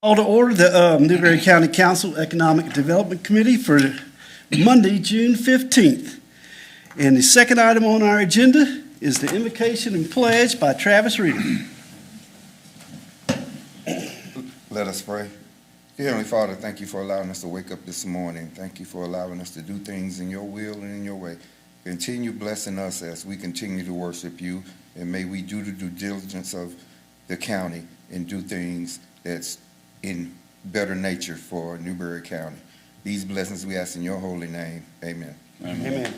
Call to order the Newberry County Council Economic Development Committee for Monday, June 15th. And the second item on our agenda is the invocation and pledge by Travis Reeder. Let us pray. Dear Heavenly Father, thank you for allowing us to wake up this morning. Thank you for allowing us to do things in your will and in your way. Continue blessing us as we continue to worship you, and may we do the due diligence of the county and do things that's in better nature for Newberry County. These blessings we ask in your holy name. Amen. Amen.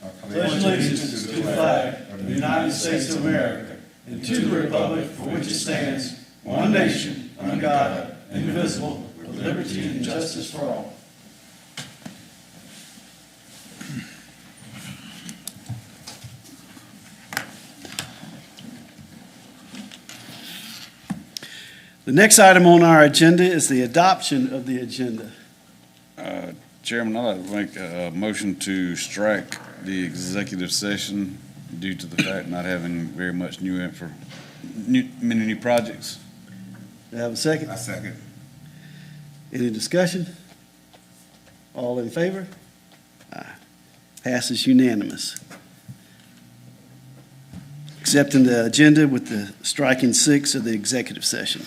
I pledge allegiance to the flag of the United States of America and to the republic for which it stands, one nation, under God, indivisible, with liberty and justice for all. The next item on our agenda is the adoption of the agenda. Chairman, I'd like to make a motion to strike the executive session due to the fact not having very much many new projects. Do I have a second? I second. Any discussion? All in favor? Aye. Passes unanimous. Accepting the agenda with the striking 6 of the executive session.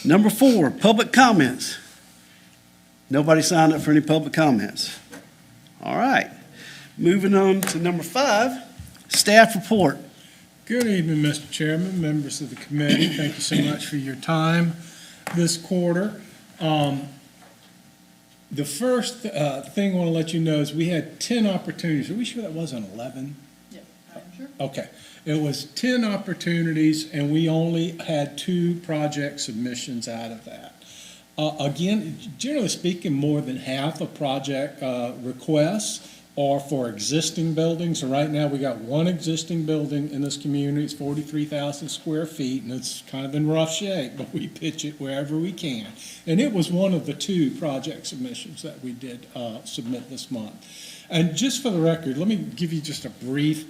Number 4, public comments. Nobody signed up for any public comments. All right. Moving on to number 5, staff report. Good evening, Mr. Chairman, members of the committee. Thank you so much for your time this quarter. The first thing I want to let you know is we had 10 opportunities. Are we sure that wasn't 11? Yeah, I'm sure. Okay. It was 10 opportunities, and we only had 2 project submissions out of that. Again, generally speaking, more than half of project requests are for existing buildings. So right now we got one existing building in this community. It's 43,000 square feet, and it's kind of in rough shape, but we pitch it wherever we can. And it was one of the 2 project submissions that we did submit this month. And just for the record, let me give you just a brief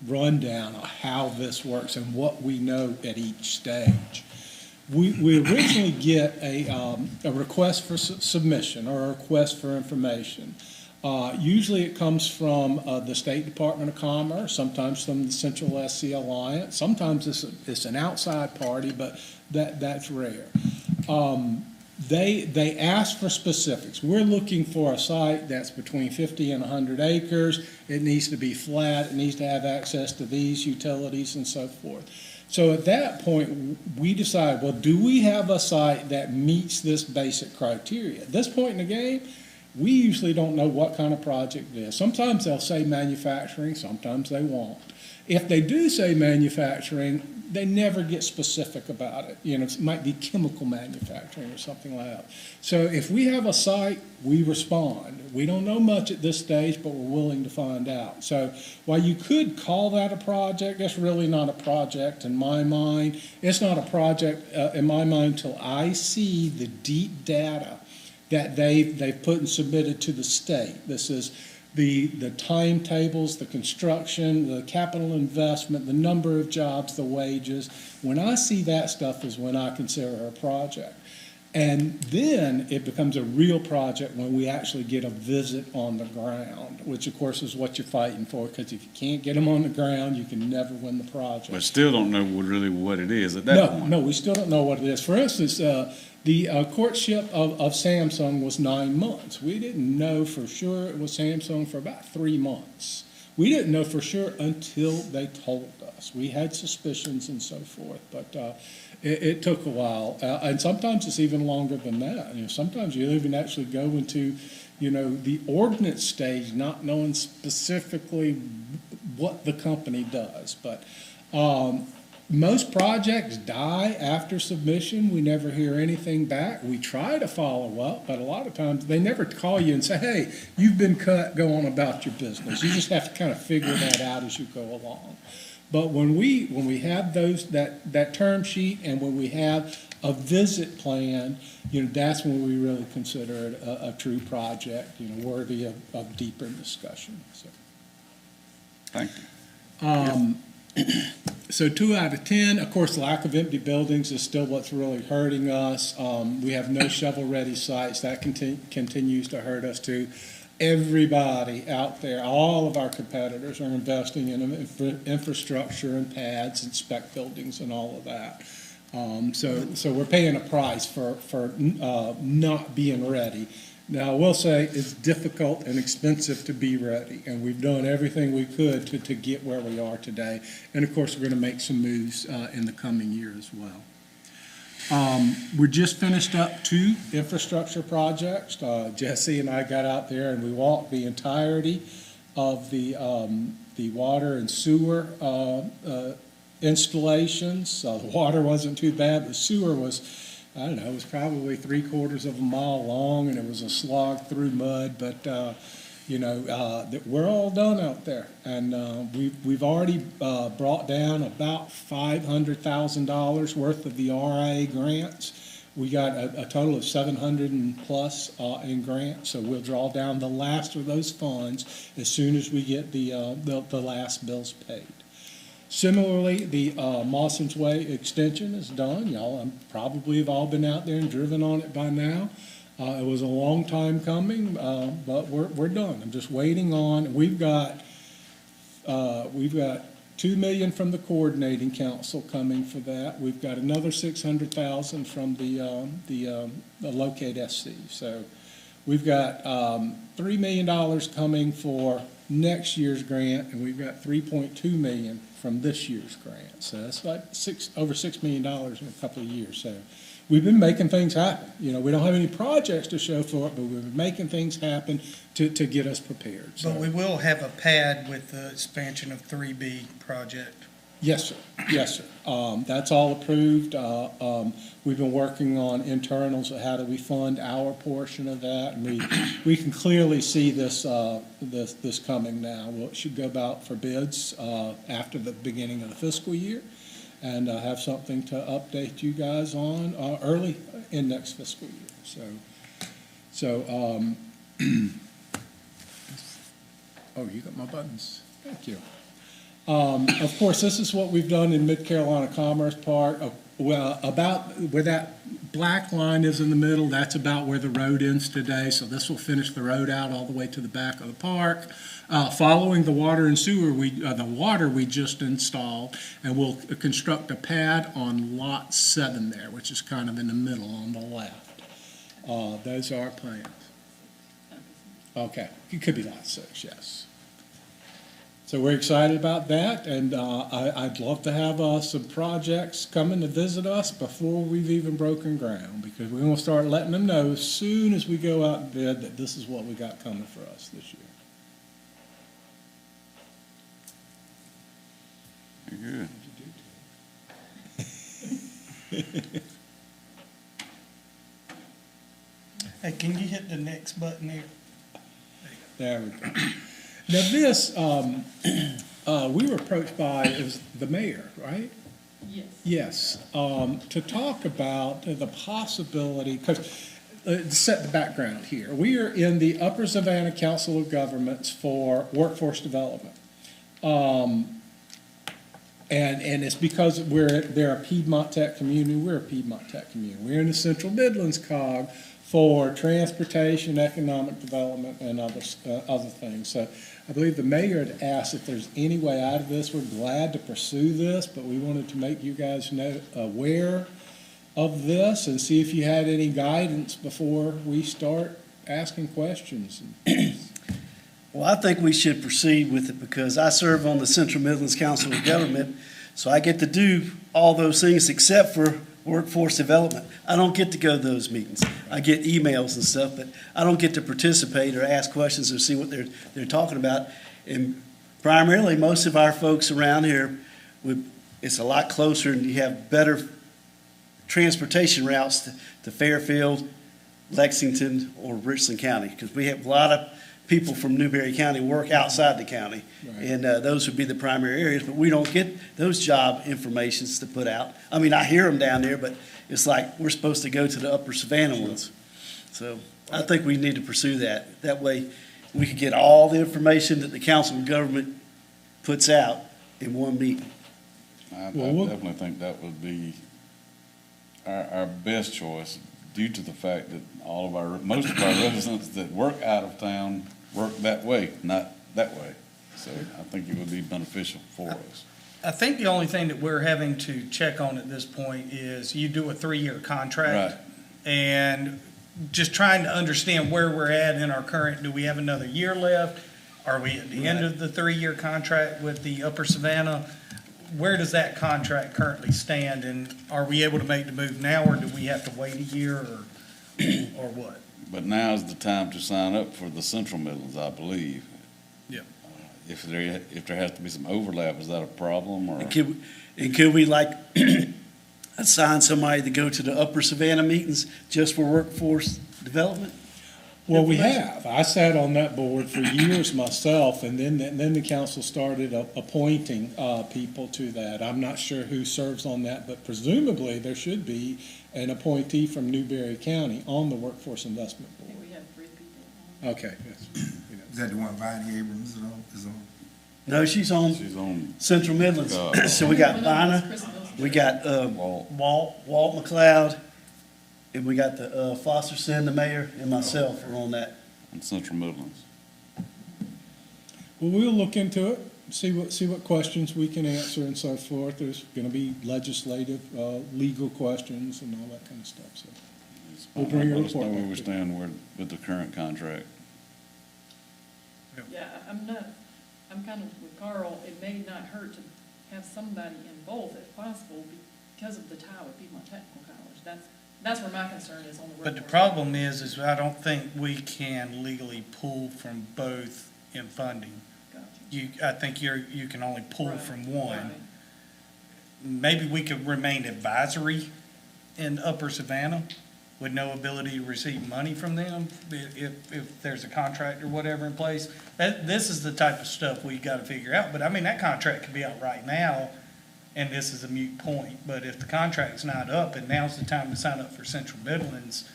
rundown of how this works and what we know at each stage. We originally get a request for submission or a request for information. Usually it comes from the State Department of Commerce, sometimes from the Central SC Alliance. Sometimes it's an outside party, but that's rare. They ask for specifics. We're looking for a site that's between 50 and 100 acres. It needs to be flat. It needs to have access to these utilities and so forth. So at that point, we decide, well, do we have a site that meets this basic criteria? At this point in the game, we usually don't know what kind of project it is. Sometimes they'll say manufacturing, sometimes they won't. If they do say manufacturing, they never get specific about it. You know, it might be chemical manufacturing or something like that. So if we have a site, we respond. We don't know much at this stage, but we're willing to find out. So while you could call that a project, that's really not a project in my mind. It's not a project in my mind until I see the deep data that they've put and submitted to the state. This is the timetables, the construction, the capital investment, the number of jobs, the wages. When I see that stuff is when I consider a project. And then it becomes a real project when we actually get a visit on the ground, which of course is what you're fighting for, because if you can't get them on the ground, you can never win the project. But still don't know really what it is at that point. No, we still don't know what it is. For instance, the courtship of Samsung was 9 months. We didn't know for sure it was Samsung for about 3 months. We didn't know for sure until they told us. We had suspicions and so forth, but it took a while. And sometimes it's even longer than that. You know, sometimes you even actually go into, the ordinance stage not knowing specifically what the company does. But most projects die after submission. We never hear anything back. We try to follow up, but a lot of times they never call you and say, hey, you've been cut, go on about your business. You just have to kind of figure that out as you go along. But when we have that term sheet and when we have a visit plan, that's when we really consider it a true project, worthy of deeper discussion. So. Thank you. So 2 out of 10, of course, lack of empty buildings is still what's really hurting us. We have no shovel-ready sites. That continues to hurt us too. Everybody out there, all of our competitors are investing in infrastructure and pads and spec buildings and all of that. So we're paying a price for not being ready. Now, I will say it's difficult and expensive to be ready, and we've done everything we could to get where we are today. And of course, we're going to make some moves in the coming year as well. We just finished up 2 infrastructure projects. Jesse and I got out there and we walked the entirety of the water and sewer installations. The water wasn't too bad. The sewer was, I don't know, it was probably 3/4 of a mile long, and it was a slog through mud. But we're all done out there, and we've already brought down about $500,000 worth of the RA grants. We got a total of 700 and plus in grants, so we'll draw down the last of those funds as soon as we get the last bills paid. Similarly, the Mawson's Way extension is done. Y'all probably have all been out there and driven on it by now. It was a long time coming, but we're done. I'm just waiting on. We've got $2 million from the coordinating council coming for that. We've got another $600,000 from the Locate SC. So we've got $3 million coming for next year's grant, and we've got $3.2 million from this year's grant. So that's like over $6 million in a couple of years. So we've been making things happen. We don't have any projects to show for it, but we've been making things happen to get us prepared. So. But we will have a pad with the expansion of 3B project. Yes, sir. Yes, sir. That's all approved. We've been working on internals. How do we fund our portion of that? And we can clearly see this coming now. Well, it should go out for bids after the beginning of the fiscal year, and have something to update you guys on early in next fiscal year. So oh, you got my buttons. Thank you. Of course, this is what we've done in Mid-Carolina Commerce Park. Well, about where that black line is in the middle, that's about where the road ends today. So this will finish the road out all the way to the back of the park. Following the water and sewer, the water we just installed, and we'll construct a pad on lot 7 there, which is kind of in the middle on the left. Those are our plans. Okay, it could be lot 6, yes. So we're excited about that, and I'd love to have some projects coming to visit us before we've even broken ground, because we're going to start letting them know as soon as we go out and bid that this is what we got coming for us this year. Good. Hey, can you hit the next button here? There we go. Now this, we were approached by, it was the mayor, right? Yes. Yes, to talk about the possibility, because to set the background here, we are in the Upper Savannah Council of Governments for Workforce Development. And it's because they're a Piedmont Tech community, we're a Piedmont Tech community. We're in the Central Midlands COG for transportation, economic development, and other things. So I believe the mayor had asked if there's any way out of this. We're glad to pursue this, but we wanted to make you guys aware of this and see if you had any guidance before we start asking questions. Well, I think we should proceed with it because I serve on the Central Midlands Council of Government, so I get to do all those things except for workforce development. I don't get to go to those meetings. I get emails and stuff, but I don't get to participate or ask questions or see what they're talking about. And primarily, most of our folks around here, it's a lot closer, and you have better transportation routes to Fairfield, Lexington, or Richland County, because we have a lot of people from Newberry County work outside the county, right. And those would be the primary areas, but we don't get those job informations to put out. I mean, I hear them down there, but it's like we're supposed to go to the Upper Savannah ones. So I think we need to pursue that. That way we could get all the information that the Council of Government puts out in one meeting. I Well, definitely think that would be our best choice due to the fact that most of our residents that work out of town work that way, not that way. So I think it would be beneficial for us. I think the only thing that we're having to check on at this point is you do a 3-year contract. Right. And just trying to understand where we're at in our current, do we have another year left? Are we at the end of the 3-year contract with the Upper Savannah? Where does that contract currently stand? And are we able to make the move now, or do we have to wait a year, or what? But now is the time to sign up for the Central Midlands, I believe. Yep. If there has to be some overlap, is that a problem, or? And could we like assign somebody to go to the Upper Savannah meetings just for workforce development? Well, we have. I sat on that board for years myself, and then the council started appointing people to that. I'm not sure who serves on that, but presumably there should be an appointee from Newberry County on the Workforce Investment I think Board. we have 3 people on. Okay. Is that the one Bonnie Abrams is on? No, she's on She's on Central Midlands. So we got Bonner, we got Walt. Walt McLeod, and we got the Fosterson, the mayor, and myself are on that. in Central Midlands. Well, we'll look into it, see what questions we can answer and so forth. There's going to be legislative, legal questions and all that kind of stuff, so. We'll bring a Let us know report where back we to you. stand with the current contract. Yeah, I'm kind of with Carl, it may not hurt to have somebody in both if possible because of the tie with Piedmont Technical College. That's where my concern is on the workforce. But the problem is I don't think we can legally pull from both in funding. Gotcha. I think you can only pull Right, from one. right. Maybe we could remain advisory in Upper Savannah with no ability to receive money from them if there's a contract or whatever in place. This is the type of stuff we got to figure out. But I mean, that contract could be out right now, and this is a moot point. But if the contract's not up and now's the time to sign up for Central Midlands,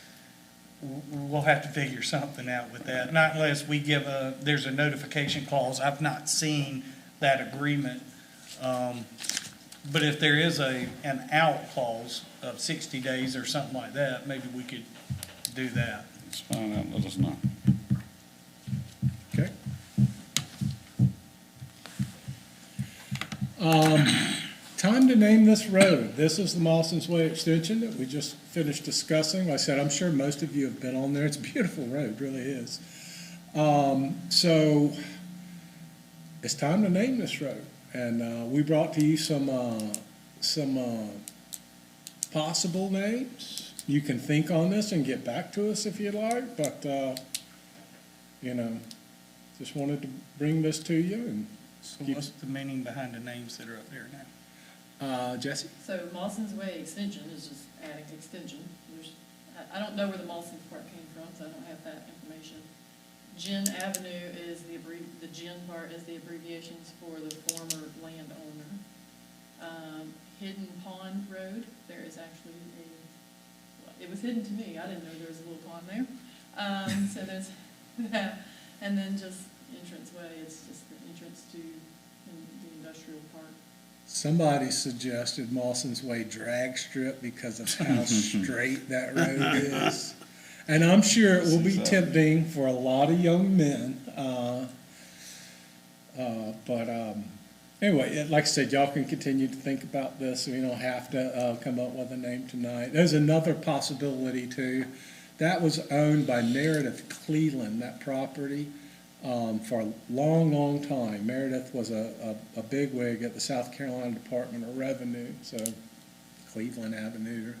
we'll have to figure something out with that. Not unless we there's a notification clause. I've not seen that agreement. But if there is an out clause of 60 days or something like that, maybe we could do that. Let's find out, and let us know. Okay. Time to name this road. This is the Mawson's Way extension that we just finished discussing. Like I said, I'm sure most of you have been on there. It's a beautiful road, really is. So it's time to name this road. And we brought to you some possible names. You can think on this and get back to us if you'd like, but, just wanted to bring this to you and So what's the meaning behind the names that are up there now? Jesse? So Mawson's Way extension is just adding extension. I don't know where the Mawson's part came from, so I don't have that information. Gin Avenue is the Gin part is the abbreviations for the former landowner. Hidden Pond Road, there is actually it was hidden to me. I didn't know there was a little pond there. So there's that. And then just entrance way, it's just the entrance to the industrial park. Somebody suggested Mawson's Way drag strip because of how straight that road is. And I'm sure it will be tempting for a lot of young men. Anyway, like I said, y'all can continue to think about this. We don't have to come up with a name tonight. There's another possibility too. That was owned by Meredith Cleland, that property, for a long, long time. Meredith was a bigwig at the South Carolina Department of Revenue, so Cleveland Avenue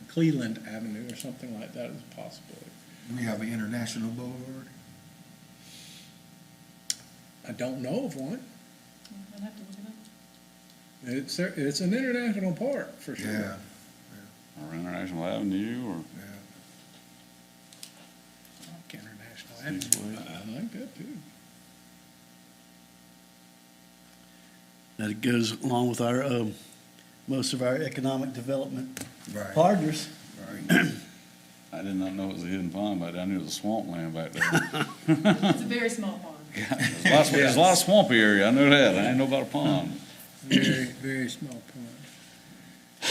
or something like that is a possibility. We have an international boulevard. I don't know of one. I'd have to look it up. It's an international park, for sure. Yeah, Or International Avenue, or yeah. International Avenue. Speedway. I like that too. That goes along with our, most of our economic development Right, partners. right. I did not know it was a hidden pond back there. I knew it was a swampland back there. It's a very small pond. There's a lot of swampy area, I know that. I didn't know about a pond. Very, very small pond.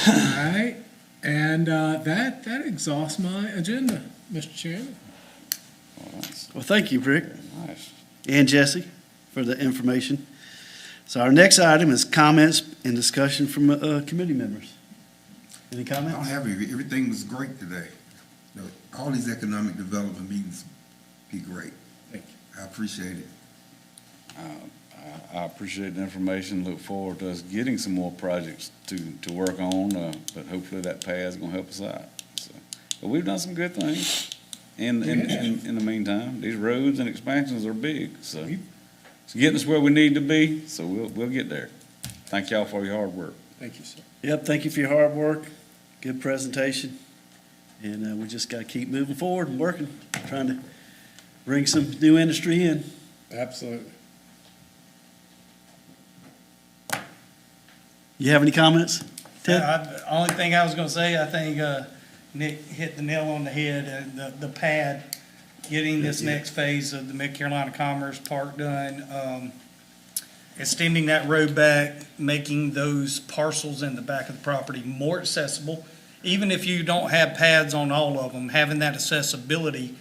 All right, and that exhausts my agenda, Mr. Chairman. Well, thank you, Rick Nice. and Jesse, for the information. So our next item is comments and discussion from committee members. Any I don't comments? have everything was great today. All these economic development meetings be great. Thank you. I appreciate it. I appreciate the information, look forward to us getting some more projects to work on, but hopefully that pad's gonna help us out. So, but we've done some good things in the meantime. These roads and expansions are big, so it's getting us where we need to be, so we'll get there. Thank y'all for your hard work. Thank you, sir. Yep, thank you for your hard work. Good presentation. And we just got to keep moving forward and working, trying to bring some new industry in. Absolutely. You have any comments, Ted? The only thing I was gonna say, I think Nick hit the nail on the head, and the pad, getting this next phase of the Mid-Carolina Commerce Park done, extending that road back, making those parcels in the back of the property more accessible. Even if you don't have pads on all of them, having that accessibility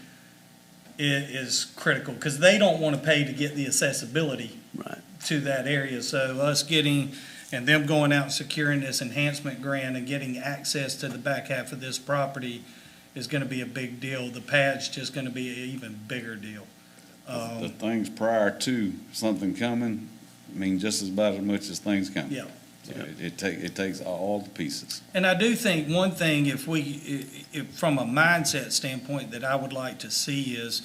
is critical, because they don't want to pay to get the accessibility Right. to that area. So us getting, and them going out and securing this enhancement grant and getting access to the back half of this property is gonna be a big deal. The pad's just gonna be an even bigger deal. The things prior to something coming mean just as about as much as things coming. Yeah. So it takes all the pieces. And I do think one thing, if from a mindset standpoint, that I would like to see is,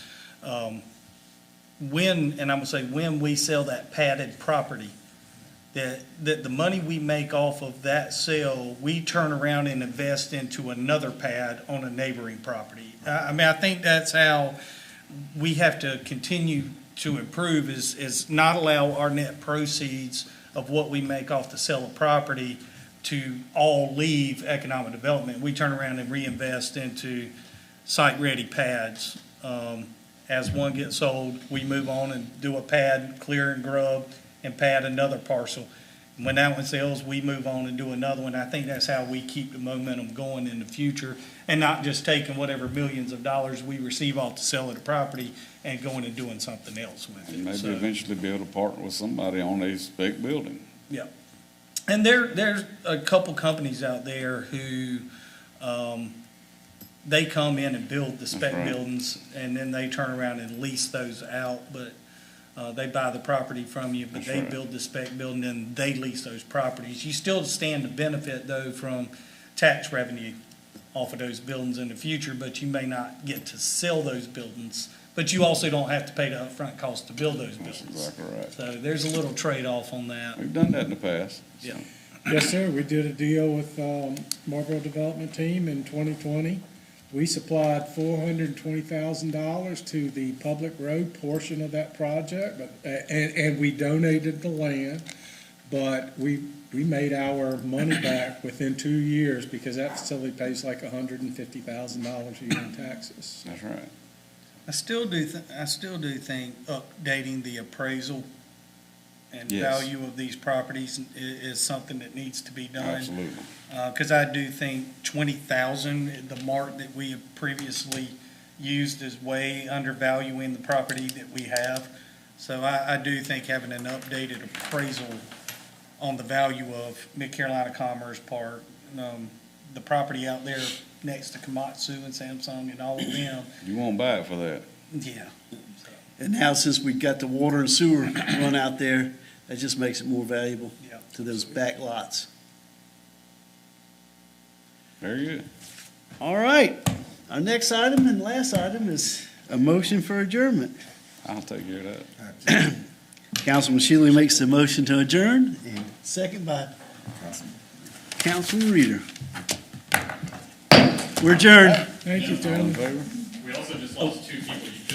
when we sell that padded property, that the money we make off of that sale, we turn around and invest into another pad on a neighboring property. I mean, I think that's how we have to continue to improve, is not allow our net proceeds of what we make off the sale of property to all leave economic development. We turn around and reinvest into site-ready pads. As one gets sold, we move on and do a pad, clear and grub, and pad another parcel. And when that one sells, we move on and do another one. I think that's how we keep the momentum going in the future, and not just taking whatever millions of dollars we receive off the sale of the property and going and doing something else with And it. maybe So, eventually be able to partner with somebody on a spec building. yeah. And there's a couple companies out there who, they come in and build the spec right. buildings, and then they turn around and lease those out, but they buy the property from you, but That's they right. build the spec building and they lease those properties. You still stand to benefit, though, from tax revenue off of those buildings in the future, but you may not get to sell those buildings. But you also don't have to pay the upfront cost to build those That's buildings. exactly right. So there's a little trade-off on that. We've done that in the past. Yeah. Yes, sir. We did a deal with Marlboro Development Team in 2020. We supplied $420,000 to the public road portion of that project, but and we donated the land, but we made our money back within 2 years because that facility pays like $150,000 a year in taxes. That's right. I still do think updating the appraisal and Yes. value of these properties is something that needs to be done. Absolutely. Because I do think 20,000, the mark that we have previously used, is way undervaluing the property that we have. So I do think having an updated appraisal on the value of Mid-Carolina Commerce Park, the property out there next to Komatsu and Samsung and all of them, You won't buy it for that. yeah. And now, since we've got the water and sewer run out there, that just makes it more valuable Yeah. to those back lots. Very good. All right. Our next item and last item is a motion for adjournment. I'll take care of that. Councilman Shealy makes the motion to adjourn, and second by Councilman Reader. We're adjourned. Thank you, All in gentlemen. favor? We also just lost two people. You